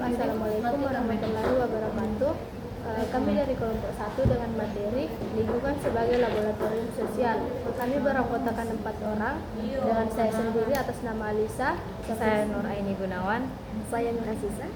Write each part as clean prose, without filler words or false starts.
Assalamualaikum warahmatullahi wabarakatuh. Kami dari kelompok 1 dengan materi lingkungan sebagai laboratorium sosial. Kami beranggotakan 4 orang dengan saya sendiri atas nama Alisa, Saya Nur Aini Gunawan. saya Nur Aziza.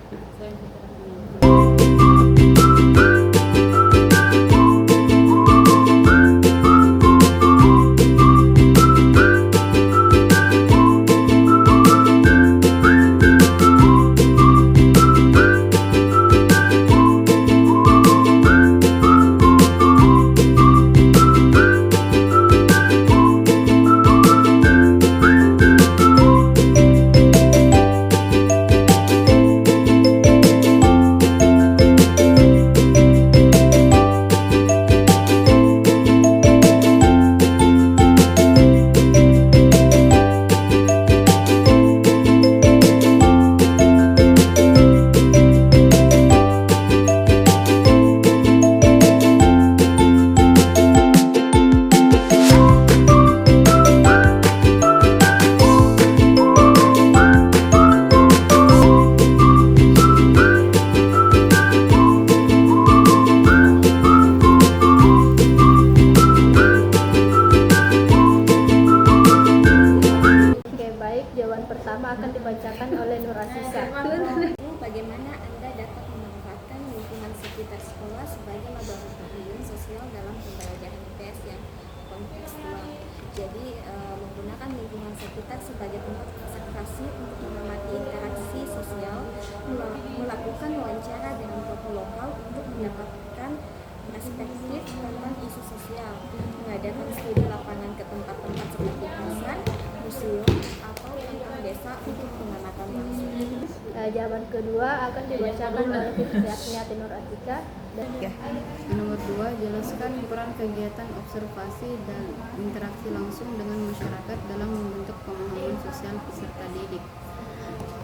Jawaban pertama akan dibacakan oleh Nur Aziza. Bagaimana Anda dapat memanfaatkan lingkungan sekitar sekolah sebagai laboratorium sosial dalam pembelajaran IPS yang kontekstual? Jadi, menggunakan lingkungan sekitar sebagai tempat observasi untuk mengamati interaksi sosial, melakukan wawancara dengan tokoh lokal untuk mendapatkan perspektif tentang isu sosial, mengadakan studi lapangan ke tempat-tempat seperti pasar, museum, atau tentang desa untuk pengamatan langsung. Jawaban kedua akan dibacakan oleh Fitriati Nur Atika. Nomor 2, jelaskan peran kegiatan observasi dan interaksi langsung dengan masyarakat dalam membentuk pemahaman sosial peserta didik.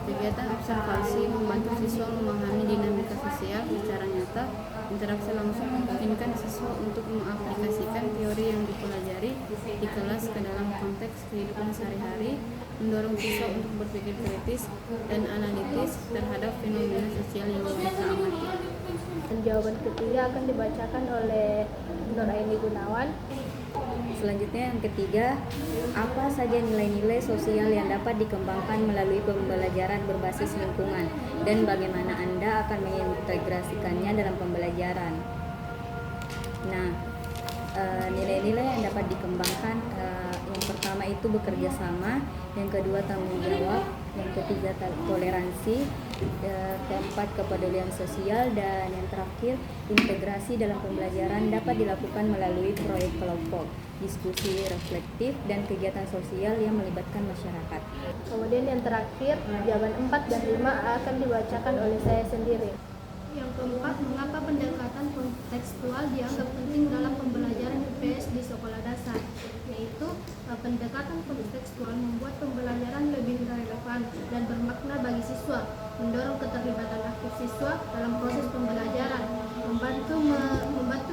Kegiatan observasi membantu siswa memahami dinamika sosial secara nyata. Interaksi langsung memungkinkan siswa untuk mengaplikasikan teori yang dipelajari di kelas ke dalam konteks kehidupan sehari-hari, mendorong siswa untuk berpikir kritis dan analitis terhadap fenomena sosial yang mereka amati. Dan jawaban ketiga akan dibacakan oleh Nur Aini Gunawan. Selanjutnya yang ketiga, apa saja nilai-nilai sosial yang dapat dikembangkan melalui pembelajaran berbasis lingkungan dan bagaimana Anda akan mengintegrasikannya dalam pembelajaran? Nah, nilai-nilai yang dapat dikembangkan, yang pertama itu bekerja sama, yang kedua tanggung jawab, yang ketiga toleransi, keempat kepedulian sosial, dan yang terakhir integrasi dalam pembelajaran dapat dilakukan melalui proyek kelompok, diskusi reflektif, dan kegiatan sosial yang melibatkan masyarakat. Kemudian yang terakhir, jawaban 4 dan 5 akan dibacakan oleh saya sendiri. Yang keempat, mengapa pendekatan kontekstual dianggap penting dalam pembelajaran IPS di sekolah dasar? Yaitu pendekatan kontekstual membuat pembelajaran lebih relevan dan bermakna bagi siswa, mendorong keterlibatan aktif siswa dalam proses pembelajaran, membantu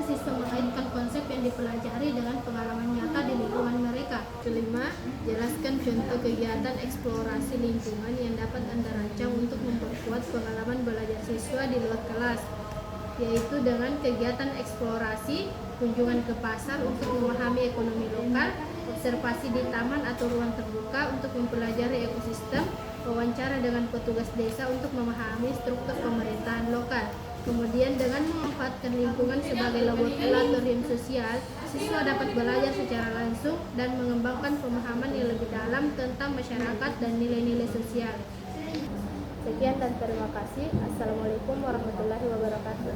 siswa mengaitkan konsep yang dipelajari dengan pengalaman nyata di lingkungan mereka. Kelima, jelaskan contoh kegiatan eksplorasi lingkungan yang dapat Anda rancang untuk memperkuat pengalaman belajar siswa di luar kelas, yaitu dengan kegiatan eksplorasi, kunjungan ke pasar untuk memahami ekonomi lokal, observasi di taman atau ruang terbuka untuk mempelajari ekosistem, wawancara dengan petugas desa untuk memahami struktur pemerintahan lokal. Kemudian dengan memanfaatkan lingkungan sebagai laboratorium sosial, siswa dapat belajar secara langsung dan mengembangkan pemahaman yang lebih dalam tentang masyarakat dan nilai-nilai sosial. Sekian dan terima kasih. Assalamualaikum warahmatullahi wabarakatuh.